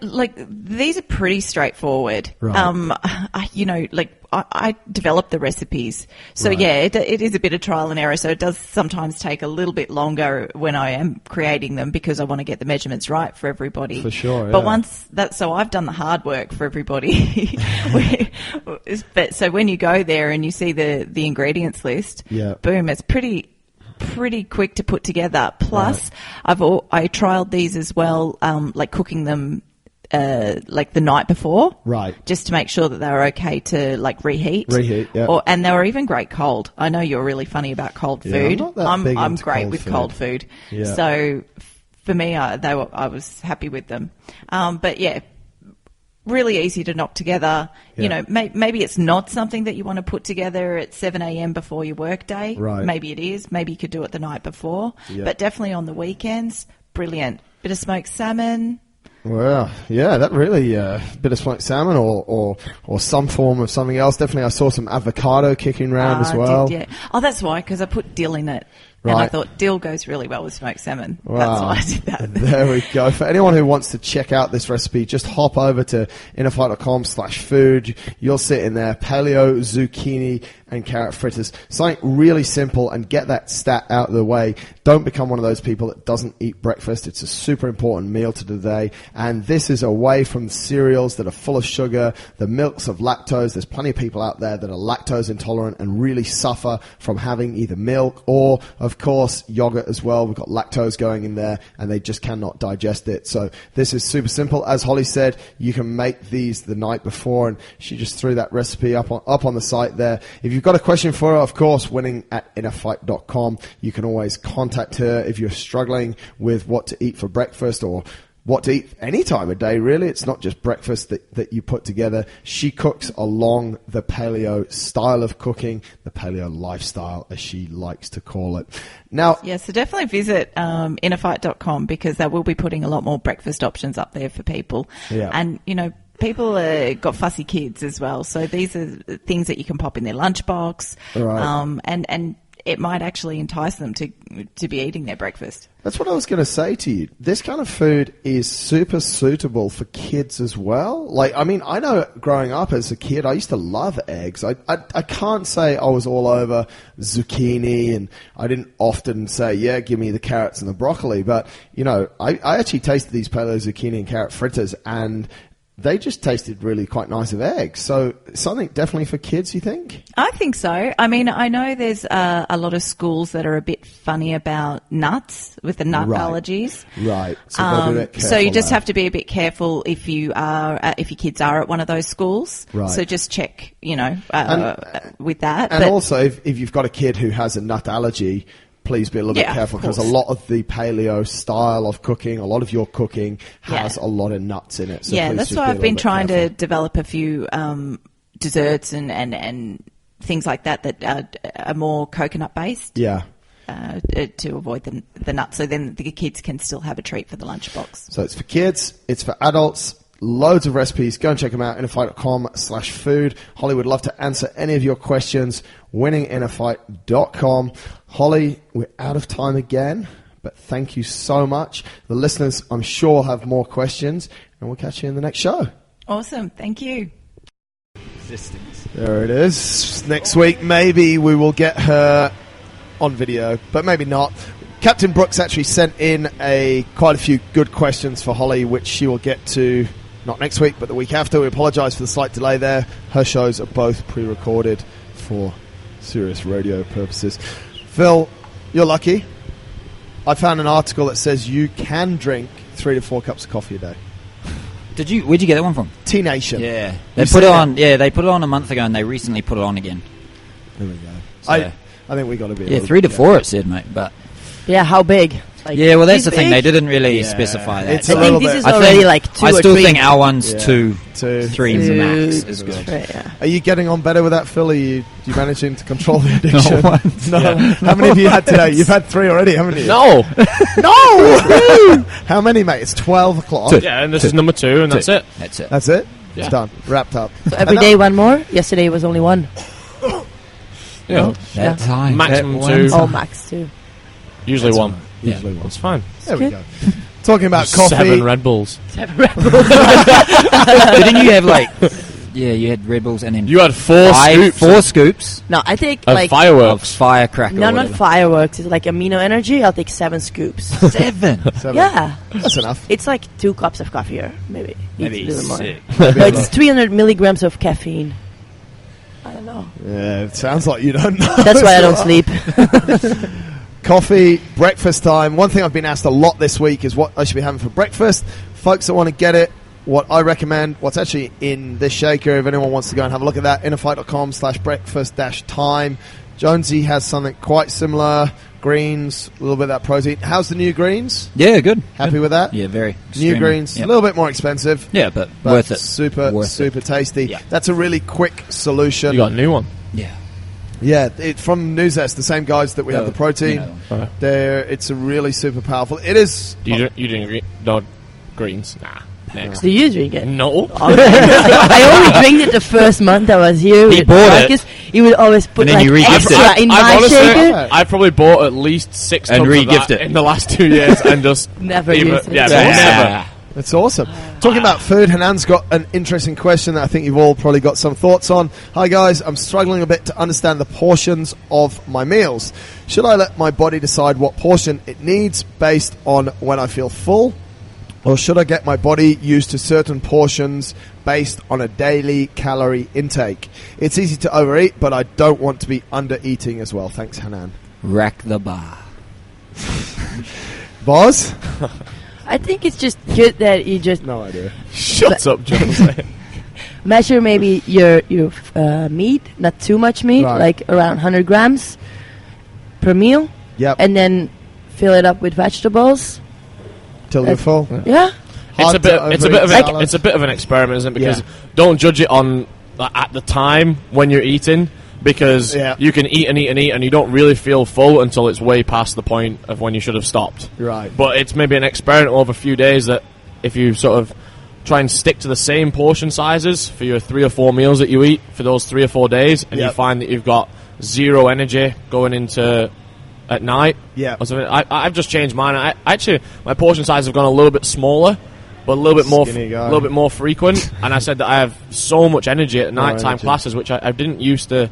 These are pretty straightforward. Right. I developed the recipes. So right. yeah, it is a bit of trial and error. So it does sometimes take a little bit longer when I am creating them, because I want to get the measurements right for everybody. For sure. But so I've done the hard work for everybody. So when you go there and you see the ingredients list, boom, it's pretty quick to put together. Plus, right. I trialed these as well, like cooking them like the night before, right? Just to make sure that they were okay to like reheat. Yeah. And they were even great cold. I know you're really funny about cold food. I'm great with cold food. Yeah. So for me, I was happy with them. But yeah, really easy to knock together. Yeah. Maybe it's not something that you want to put together at 7 a.m. before your work day. Right. Maybe it is. Maybe you could do it the night before. Yeah. But definitely on the weekends, brilliant. Bit of smoked salmon. Well, yeah, that really, bit of smoked salmon or some form of something else. Definitely I saw some avocado kicking around as well. Yeah. Oh, that's why, because I put dill in it. Right. And I thought dill goes really well with smoked salmon. Wow. That's why I did that. There we go. For anyone who wants to check out this recipe, just hop over to InnerFight.com/food. You'll see it in there. Paleo, zucchini, and carrot fritters. Something really simple, and get that stat out of the way. Don't become one of those people that doesn't eat breakfast. It's a super important meal to the day. And this is away from the cereals that are full of sugar, the milks of lactose. There's plenty of people out there that are lactose intolerant and really suffer from having either milk or, of course, yogurt as well. We've got lactose going in there, and they just cannot digest it. So this is super simple. As Holly said, you can make these the night before, and she just threw that recipe up on the site there. If you've you've got a question for her, of course, winning@innerfight.com. You can always contact her if you're struggling with what to eat for breakfast or what to eat any time of day, really. It's not just breakfast that you put together. She cooks along the paleo style of cooking, the paleo lifestyle, as she likes to call it. Now, yeah, so definitely visit InnerFight.com, because they will be putting a lot more breakfast options up there for people. Yeah. And, people got fussy kids as well, so these are things that you can pop in their lunchbox, right. And it might actually entice them to be eating their breakfast. That's what I was going to say to you. This kind of food is super suitable for kids as well. I know growing up as a kid, I used to love eggs. I can't say I was all over zucchini, and I didn't often say, yeah, give me the carrots and the broccoli. But, I actually tasted these paleo zucchini and carrot fritters, and they just tasted really quite nice of eggs. So something definitely for kids, you think? I think so. I mean, I know there's a lot of schools that are a bit funny about nuts, with the nut allergies. Right. So you just have to be a bit careful if your kids are at one of those schools. Right. So just check, with that. And also, if you've got a kid who has a nut allergy, please be a little bit careful, because a lot of the paleo style of cooking, a lot of your cooking has a lot of nuts in it. So that's why I've been trying to develop a few desserts and things like that are more coconut based. Yeah. To avoid the nuts, so then the kids can still have a treat for the lunchbox. So it's for kids, it's for adults. Loads of recipes. Go and check them out. InnerFight.com/food. Holly would love to answer any of your questions. WinningInnerFight.com. Holly, we're out of time again, but thank you so much. The listeners, I'm sure, have more questions, and we'll catch you in the next show. Awesome. Thank you. There it is. Next week, maybe we will get her on video, but maybe not. Captain Brooks actually sent in quite a few good questions for Holly, which she will get to not next week, but the week after. We apologise for the slight delay there. Her shows are both pre-recorded for serious radio purposes. Phil, you're lucky. I found an article that says you can drink 3 to 4 cups of coffee a day. Where'd you get that one from? T-Nation. Yeah. They put it on. Yeah, they put it on a month ago, and they recently put it on again. There we go. So, I think we got to be. 3 to 4 it said, mate. But yeah, how big? Yeah, well, that's the thing. They didn't really specify that. It's a little bit. This is already like 2 or 3. I still think our one's 2, 2, 3 max is good. Are you getting on better with that, Phil? Are you managing to control the addiction? No. How many have you had today? You've had 3 already, haven't you? No. No! How many, mate? It's 12 o'clock. 2. Yeah, and this is number 2, and that's it. That's it? Yeah. It's done. Wrapped up. So every day 1 more? Yesterday was only 1. Yeah. That time. Maximum that 2. Oh, max 2. Usually 1. Usually 1. It's fine. There we go. Talking about coffee. 7 Red Bulls. 7 Red Bulls. Didn't you have you had Red Bulls and then You had 4 scoops. 4 scoops No, I take of fireworks. of firecracker. No, or not whatever. fireworks. It's like amino energy. I'll take 7 scoops. 7. Yeah. That's enough. It's like 2 cups of coffee, or maybe a little more. Sick. But it's 300 milligrams of caffeine. I don't know. Yeah, it sounds like you don't know. That's why I don't sleep. Coffee, breakfast time. One thing I've been asked a lot this week is what I should be having for breakfast. Folks that want to get it, what I recommend, what's actually in this shaker, if anyone wants to go and have a look at that, innerfight.com/breakfast-time. Jonesy has something quite similar. Greens, a little bit of that protein. How's the new greens? Yeah, good. Happy with that? Yeah, very. New Extremely. greens, Yep. a little bit more expensive. Yeah, but worth it. Super tasty. Yeah. That's a really quick solution. You got a new one. Yeah. Yeah, it's from Newzest, the same guys that we have the protein. Yeah. It's a really super powerful. It is. You drink greens? Nah. Next. Do you drink it? No. I only drank it the first month I was here. He with bought Marcus. He would always put And then like you re-gift extra it. in my shaker. I've probably bought at least 6 And tubs of re-gift that it. in the last 2 years and just Never used it. Yeah, Yeah. never. It's awesome. Talking about food, Hanan's got an interesting question that I think you've all probably got some thoughts on. Hi guys, I'm struggling a bit to understand the portions of my meals. Should I let my body decide what portion it needs based on when I feel full? Or should I get my body used to certain portions based on a daily calorie intake? It's easy to overeat, but I don't want to be under-eating as well. Thanks, Hanan. Rack the bar. Boz? I think it's just good that you just... No idea. Shut up, Jones. measure maybe your meat, not too much meat, Right. like around 100 grams per meal, Yep. and then fill it up with vegetables. Till you're full. Yeah. Hard to It's a bit of an experiment, isn't it? Because don't judge it on at the time when you're eating, because you can eat and eat and eat, and you don't really feel full until it's way past the point of when you should have stopped. Right. But it's maybe an experiment over a few days that if you sort of try and stick to the same portion sizes for your 3 or 4 meals that you eat for those 3 or 4 days, and you find that you've got zero energy going into at night. Yeah. Or something. I've just changed mine. Actually, my portion size have gone a little bit smaller, but a little bit more frequent. And I said that I have so much energy at nighttime classes, which I didn't used to.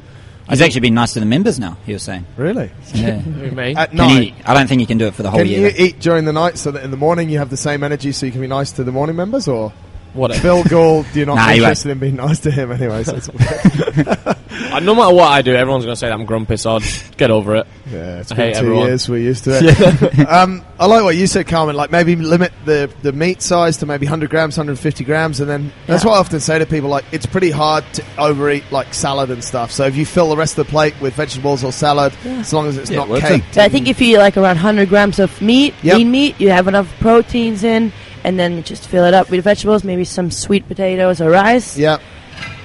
He's actually been nice to the members now, he was saying. Really? Yeah. Me? At night. I don't think you can do it for the whole Can year. you eat during the night so that in the morning you have the same energy so you can be nice to the morning members, or? Whatever. Phil Gould, you're not Nah, interested in being nice to him anyway, so it's all good. No matter what I do, everyone's going to say that I'm grumpy, so I'll just get over it. Yeah, it's I been hate 2 everyone. years, we're used to it. I like what you said, Carmen, like maybe limit the meat size to maybe 100 grams, 150 grams, and then that's what I often say to people, like, it's pretty hard to overeat, like, salad and stuff, so if you fill the rest of the plate with vegetables or salad, as long as it's not caked. So I think if you eat like around 100 grams of meat, lean meat, you have enough proteins in, and then you just fill it up with vegetables, maybe some sweet potatoes or rice. Yeah.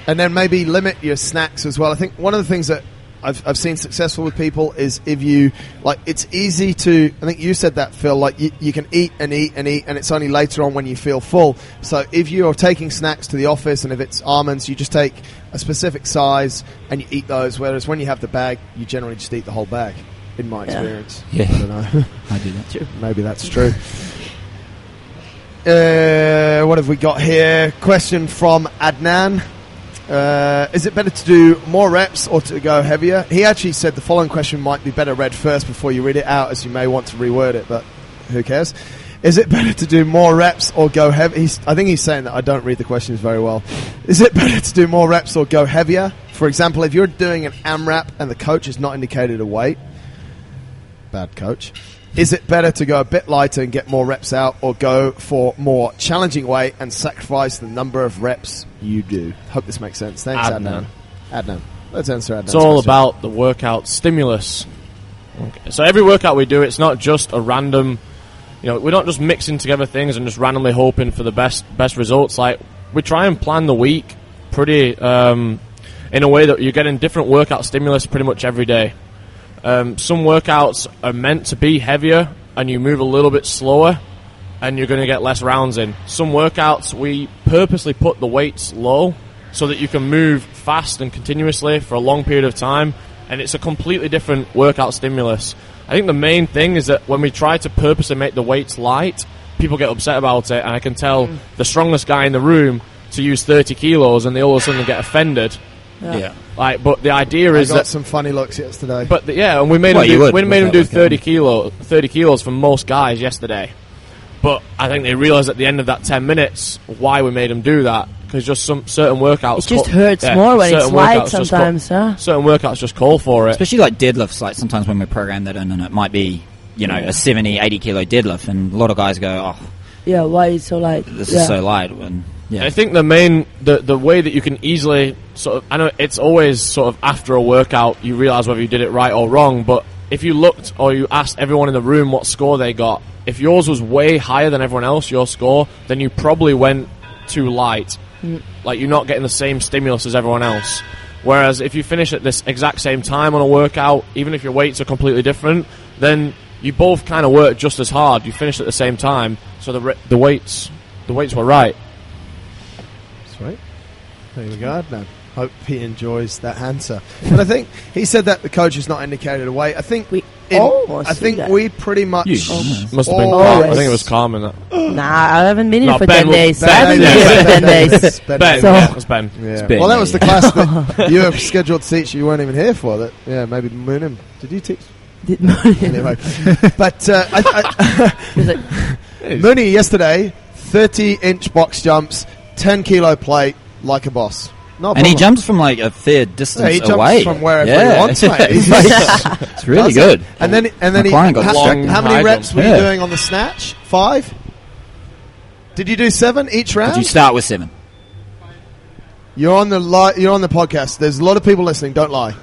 And then maybe limit your snacks as well. I think one of the things that I've seen successful with people is if you, like, it's easy to, I think you said that, Phil, like you can eat and eat and eat, and it's only later on when you feel full. So if you're taking snacks to the office, and if it's almonds, you just take a specific size and you eat those, whereas when you have the bag, you generally just eat the whole bag, in my experience. Yeah. I don't know. I do that too. Maybe that's true. What have we got here? Question from Adnan. Is it better to do more reps or to go heavier? He actually said the following question might be better read first before you read it out, as you may want to reword it, but who cares? Is it better to do more reps or go heavy? I think he's saying that I don't read the questions very well. Is it better to do more reps or go heavier? For example, if you're doing an AMRAP and the coach has not indicated a weight, bad coach. Is it better to go a bit lighter and get more reps out, or go for more challenging weight and sacrifice the number of reps you do? Hope this makes sense. Thanks, Adnan. Let's answer Adnan's It's all question. about the workout stimulus. Okay. So every workout we do, it's not just a random, we're not just mixing together things and just randomly hoping for the best results. Like, we try and plan the week pretty in a way that you're getting different workout stimulus pretty much every day. Some workouts are meant to be heavier and you move a little bit slower and you're going to get less rounds in. Some workouts we purposely put the weights low so that you can move fast and continuously for a long period of time, and it's a completely different workout stimulus. I think the main thing is that when we try to purposely make the weights light, people get upset about it, and I can tell the strongest guy in the room to use 30 kilos and they all of a sudden get offended. Yeah. But the idea is I got that some funny looks yesterday. But and we made him do 30 kilos for most guys yesterday. But I think they realised at the end of that 10 minutes why we made them do that, because just some certain workouts. It just hurts more when it's light sometimes. Certain workouts just call for it. Especially like deadlifts. Like sometimes when we program that in, and it might be a 70, 80 kilo deadlift, and a lot of guys go, "Oh, yeah, why is it so light? This is so light." And I think the way that you can easily sort of, I know it's always sort of after a workout you realise whether you did it right or wrong, but if you looked or you asked everyone in the room what score they got, if yours was way higher than everyone else, your score, then you probably went too light. Like, you're not getting the same stimulus as everyone else. Whereas if you finish at this exact same time on a workout, even if your weights are completely different, then you both kind of work just as hard. You finished at the same time, so the weights were right. That's right. There you go, Adnan. Hope he enjoys that answer. But I think he said that the coach has not indicated a weight. I think we pretty much must have been. I think it was Carmen. Nah, I haven't been here for Ben 10 days. Ben, I haven't been here for 10 days. Ben. So- Yeah, it was Ben. Yeah. Ben, Well, that was the class that you have scheduled to teach. You weren't even here for that. Yeah, maybe Moonim. Did you teach? Anyway, but Mooney yesterday, 30-inch box jumps, 10-kilo plate, like a boss. And he jumps from like a fair distance he jumps away. from wherever he wants, mate. It's really good. And then he. client got How distracted. many reps were you Yeah. doing on the snatch? 5. Did you do 7 each round? Did you start with 7? You're on the podcast. There's a lot of people listening. Don't lie.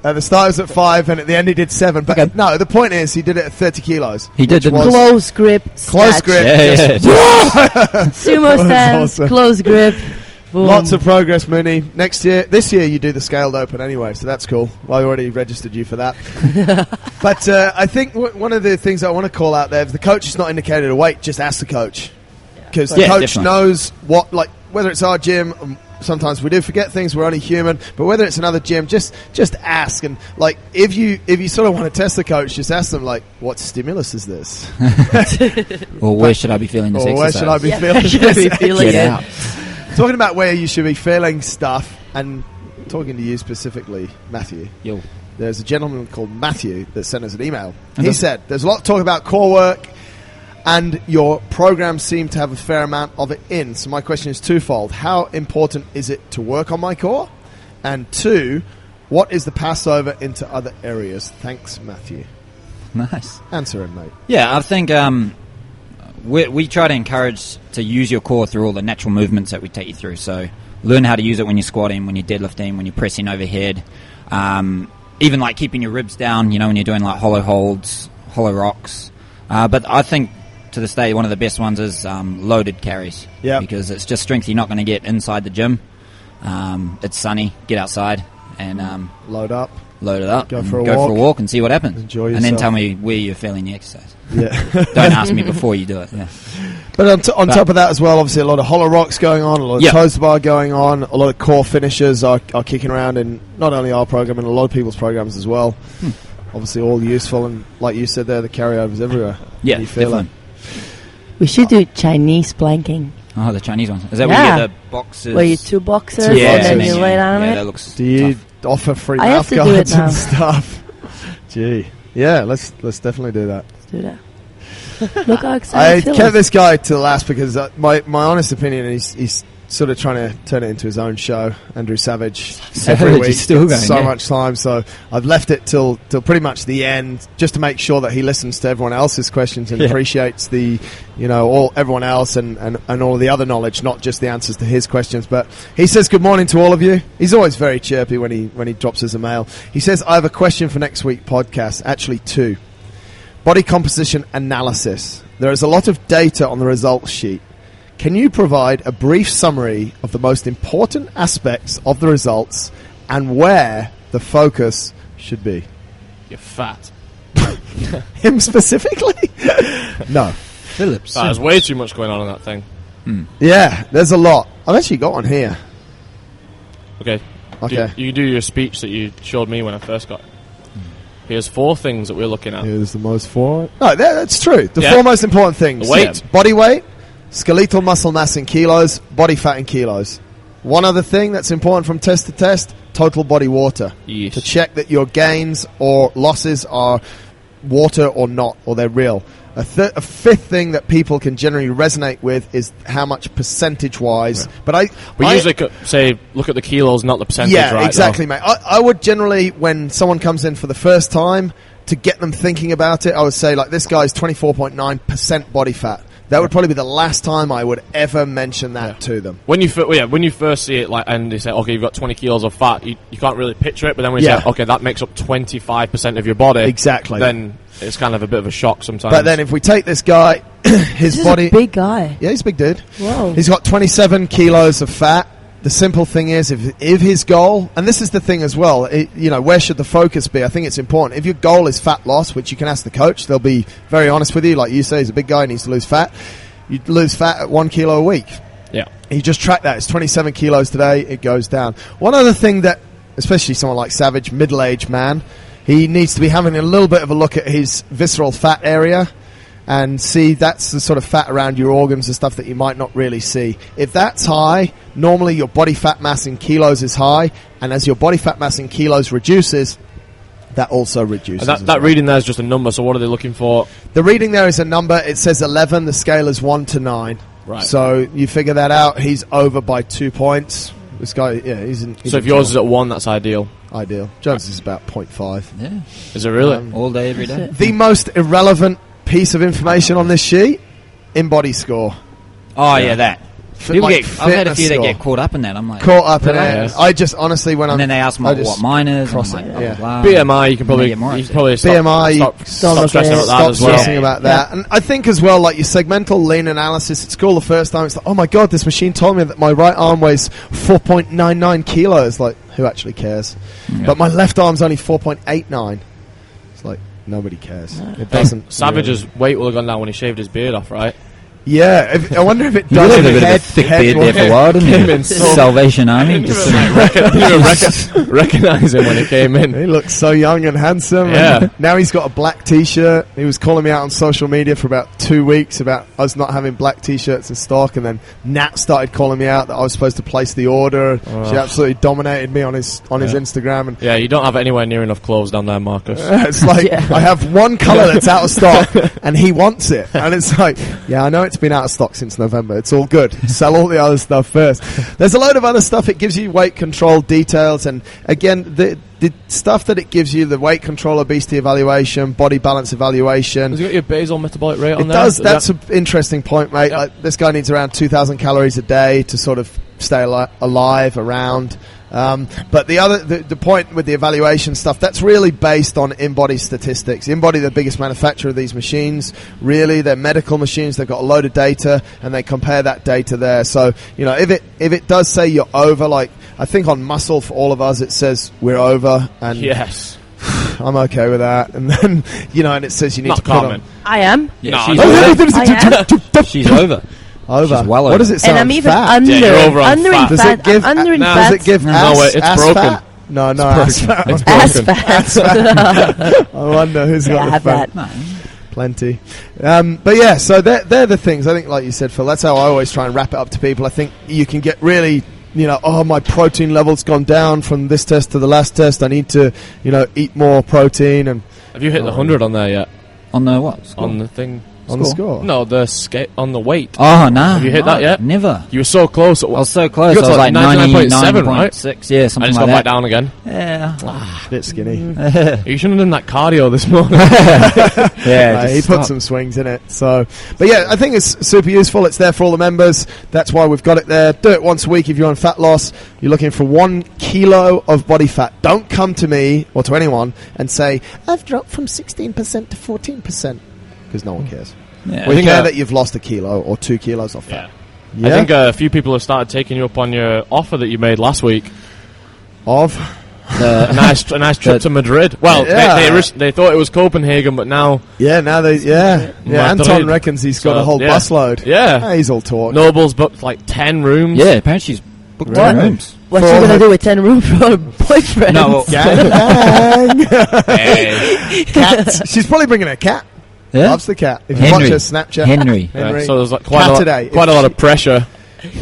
At the start it was at 5, and at the end he did 7. But Okay. no, the point is he did it at 30 kilos. He did, didn't he? Close grip. Close snatch. grip. Yeah. Sumo stance. awesome. Close grip. Boom. Lots of progress, Mooney. This year you do the scaled open anyway, so that's cool. Well, I already registered you for that. But I think one of the things I want to call out there, if the coach is not indicated a weight, just ask the coach. Because the coach definitely knows what, like, whether it's our gym, sometimes we do forget things, we're only human, but whether it's another gym, just ask. And, like, if you sort of want to test the coach, just ask them, like, what stimulus is this? Or where should I be feeling this Or where exercise? should I be Yeah, feeling should I this? be feeling Get it? out. Talking about where you should be feeling stuff, and talking to you specifically, Matthew. Yo. There's a gentleman called Matthew that sent us an email. Okay. He said, there's a lot of talk about core work, and your programs seem to have a fair amount of it in. So my question is twofold. How important is it to work on my core? And 2, what is the passover into other areas? Thanks, Matthew. Nice. Answer him, mate. Yeah, I think we try to encourage to use your core through all the natural movements that we take you through. So learn how to use it when you're squatting, when you're deadlifting, when you're pressing overhead. Even like keeping your ribs down, when you're doing like hollow holds, hollow rocks. But I think to this day one of the best ones is loaded carries. Yeah. Because it's just strength you're not going to get inside the gym. It's sunny, get outside and Load up. load it up. Go and for a go walk. for a walk and see what happens. Enjoy And then yourself. tell me where you're feeling the exercise. Yeah. Don't ask me before you do it. Yeah. But on top of that as well, obviously a lot of hollow rocks going on, a lot of Yeah. toes to bar going on, a lot of core finishers are kicking around in not only our program, and a lot of people's programs as well. Obviously all useful, and like you said there, the carryovers everywhere. Yeah, You feel definitely. We should do Chinese planking, Oh, the Chinese ones. Is that where Yeah. you get the boxes? where you 2 boxers Two and boxers. then you lay down on yeah, it. that looks Do you tough. offer free I have mouth to do it guards now. and stuff? Gee. Yeah, let's definitely do that. Let's do that. Look how I excited Phil kept is. this guy to last because my honest opinion, he's sort of trying to turn it into his own show, Andrew Savage. Every Savage week, is still going, so yeah. much time, so I've left it till pretty much the end, just to make sure that he listens to everyone else's questions and appreciates the, everyone else and all the other knowledge, not just the answers to his questions. But he says good morning to all of you. He's always very chirpy when he drops us a mail. He says, I have a question for next week's podcast, actually 2. Body composition analysis. There is a lot of data on the results sheet. Can you provide a brief summary of the most important aspects of the results and where the focus should be? You're fat. Him specifically? No. Phillips. There's way too much going on in that thing. Yeah, there's a lot. I've actually got one here. Okay. Okay. You do your speech that you showed me when I first got it. Here's 4 things that we're looking at. Here's the most four. No, that's true. The Yeah. 4 most important things. The weight. Body weight, skeletal muscle mass in kilos, body fat in kilos. One other thing that's important from test to test, total body water. Yes. To check that your gains or losses are water or not, or they're real. A 5th thing that people can generally resonate with is how much percentage-wise. But We usually say, look at the kilos, not the percentage, yeah, right? exactly, mate. I would generally, when someone comes in for the first time, to get them thinking about it, I would say, like, this guy's 24.9% body fat. That would probably be the last time I would ever mention that to them. When you first see it, like, and they say, okay, you've got 20 kilos of fat, you can't really picture it. But then when you say, okay, that makes up 25% of your body, Exactly. then it's kind of a bit of a shock sometimes. But then if we take this guy, his This body... is a big guy. Yeah, he's a big dude. Whoa. He's got 27 kilos of fat. The simple thing is, if his goal, and this is the thing as well, where should the focus be? I think it's important. If your goal is fat loss, which you can ask the coach, they'll be very honest with you. Like you say, he's a big guy, needs to lose fat. You lose fat at 1 kilo a week. yeah. You just track that. It's 27 kilos today. It goes down. One other thing that, especially someone like Savage, middle-aged man, he needs to be having a little bit of a look at his visceral fat area and see that's the sort of fat around your organs and stuff that you might not really see. If that's high, normally your body fat mass in kilos is high, and as your body fat mass in kilos reduces, that also reduces. And that reading there is just a number, so what are they looking for? The reading there is a number. It says 11. The scale is 1 to 9. Right. So you figure that out. He's over by 2 points. This guy, yeah, he's So if yours is at 1, that's ideal. ideal. Jones is about 0.5. Yeah. Is it really? All day, every day. The most irrelevant piece of information on this sheet, in-body score. Oh, yeah, that. I've had a few that get caught up in that. I'm like, caught up in it. I just honestly and then they ask me what mine is. Cross and it. I'm like, blah, BMI, you can probably stop stressing about that. And I think as well, like your segmental lean analysis at school, the first time it's like, oh my god, this machine told me that my right arm weighs 4.99 kilos. Like, who actually cares? Yeah. But my left arm's only 4.89. It's like, nobody cares. It doesn't. Savage's weight will have gone down when he shaved his beard off, right? Yeah, I wonder if it does. You had a bit of a thick beard there for a while, didn't you? Salvation Army. Just recognize him when he came in. He looks so young and handsome. Yeah. And now he's got a black T-shirt. He was calling me out on social media for about 2 weeks about us not having black T-shirts in stock, and then Nat started calling me out that I was supposed to place the order. She absolutely dominated me on his Instagram. And you don't have anywhere near enough clothes down there, Marcus. It's like I have one colour that's out of stock, and he wants it, and it's like, yeah, I know it's been out of stock since November. It's all good. Sell all the other stuff first. There's a load of other stuff. It gives you weight control details, and again, the stuff that it gives you, the weight control, obesity evaluation, body balance evaluation. Has it got your basal metabolic rate on there? It does. That's an interesting point, mate. Yeah. Like, this guy needs around 2,000 calories a day to sort of stay alive around. But the point with the evaluation stuff, that's really based on InBody statistics. InBody, the biggest manufacturer of these machines, really, they're medical machines. They've got a load of data, and they compare that data there. So, if it does say you're over, like I think on muscle for all of us, it says we're over, and yes, I'm okay with that. And then and it says you need to put Carmen. on. I am. Yeah, she's over. She's over. Over. Well what over. does it sound? And I'm even fat? under. Yeah, you're over on under fat. in Does fat. it give? I'm under in Does it give ass? it's ass broken. Fat? No, ass fat. It's ass broken. fat. I wonder who's got I the have fat. that. Plenty. But yeah, so they're the things. I think, like you said, Phil, that's how I always try and wrap it up to people. I think you can get really, my protein level's gone down from this test to the last test. I need to, eat more protein. And have you hit the 100 on there yet? On the what? Score? On the thing. On the score? No, on the weight. Oh, no. Have you hit that yet? Never. You were so close. I was so close. You I was like 99.7, right? 99.6, yeah, something I just like got back that. down again. Yeah. A bit skinny. You shouldn't have done that cardio this morning. Yeah, he put some swings in it. So, but yeah, I think it's super useful. It's there for all the members. That's why we've got it there. Do it once a week if you're on fat loss. You're looking for 1 kilo of body fat. Don't come to me or to anyone and say, I've dropped from 16% to 14%. Because no one cares. Yeah. We care that you've lost a kilo or 2 kilos of fat. Yeah. I think a few people have started taking you up on your offer that you made last week. Of? A nice trip to Madrid. Well, they thought it was Copenhagen, but now... Yeah, now they... Yeah, Madrid. Anton reckons he's got a whole busload. Yeah. He's all talk. Noble's booked like 10 rooms. Yeah, apparently she's booked 10 rooms. What's she going to do with 10 rooms for a boyfriend? No, Gang. Hey. Cats. She's probably bringing a cat. Yeah? Loves the cat. If you watch her Snapchat. Henry. So there's like quite a lot of pressure.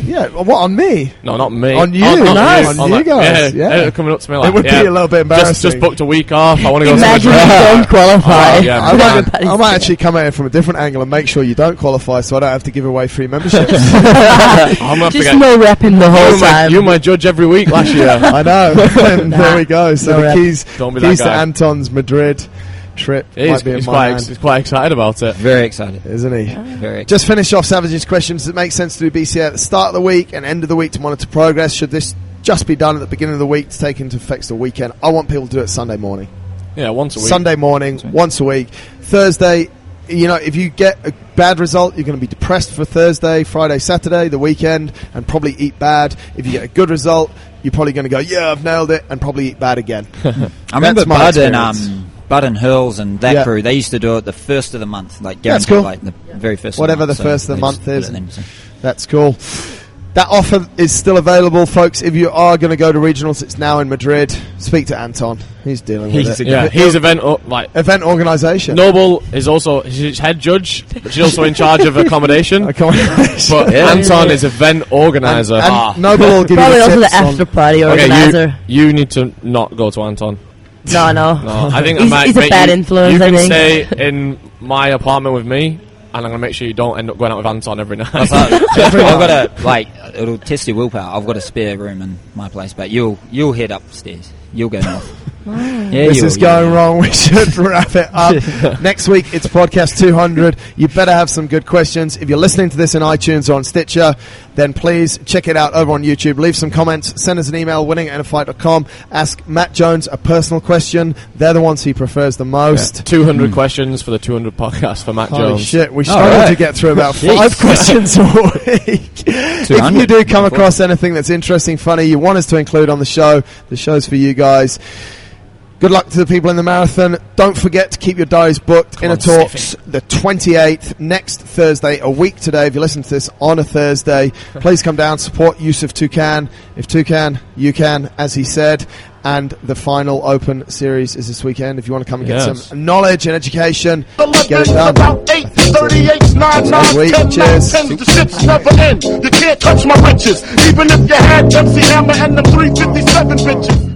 Yeah, what, on me? No, not me. On you. On you guys. Yeah. Coming up to me like, it would be a little bit embarrassing. Just booked a week off. I want to go Imagine you don't qualify. I might actually come at it from a different angle and make sure you don't qualify so I don't have to give away free memberships. Just no repping the whole time. You were my judge every week last year. I know. And there we go. So the keys to Anton's Madrid trip might be in my hand. He's quite excited about it. Very excited. Isn't he? Yeah. Very excited. Just finish off Savage's questions. Does it make sense to do BCA at the start of the week and end of the week to monitor progress? Should this just be done at the beginning of the week to take into effect the weekend? I want people to do it Sunday morning. Yeah, once a week. Sunday morning, once a week. Thursday, if you get a bad result, you're going to be depressed for Thursday, Friday, Saturday, the weekend, and probably eat bad. If you get a good result, you're probably going to go, yeah, I've nailed it, and probably eat bad again. I remember Bud and Hurls and that crew, they used to do it the first of the month, like guaranteed, cool. like the very first whatever of the month. The first of the month is. Them, so. That's cool. That offer is still available, folks. If you are going to go to regionals, it's now in Madrid. Speak to Anton. He's dealing with it. Yeah, he's event organisation. Noble is also she's head judge, but she's also in charge of accommodation. But Anton is event organizer. And Noble will give probably you also the after party organizer. Okay, you need to not go to Anton. No. I think he's a bad influence. You can stay in my apartment with me, and I'm going to make sure you don't end up going out with Anton every night. I've got it'll test your willpower. I've got a spare room in my place, but you'll head upstairs. You'll go north. This is going wrong. We should wrap it up. Next week, it's podcast 200. You better have some good questions. If you're listening to this in iTunes or on Stitcher, then please check it out over on YouTube. Leave some comments. Send us an email, winning@innerfight.com. Ask Matt Jones a personal question. They're the ones he prefers the most. 200 questions for the 200 podcast for Matt Jones. Holy shit, we struggled to get through about 5 questions a week. If you do come across anything that's interesting, funny, you want us to include on the show's for you guys. Good luck to the people in the marathon. Don't forget to keep your diaries booked. Inner Talks, the 28th, next Thursday, a week today. If you listen to this on a Thursday, please come down, support Yusuf Toucan. If Toucan, you can, as he said. And the final Open Series is this weekend. If you want to come and get some knowledge and education, get it done. About 8, 38, 9, 9, 10, Cheers. 10, the shit's never end. You can't touch my riches, even if you had MC Hammer and the 357 bitches.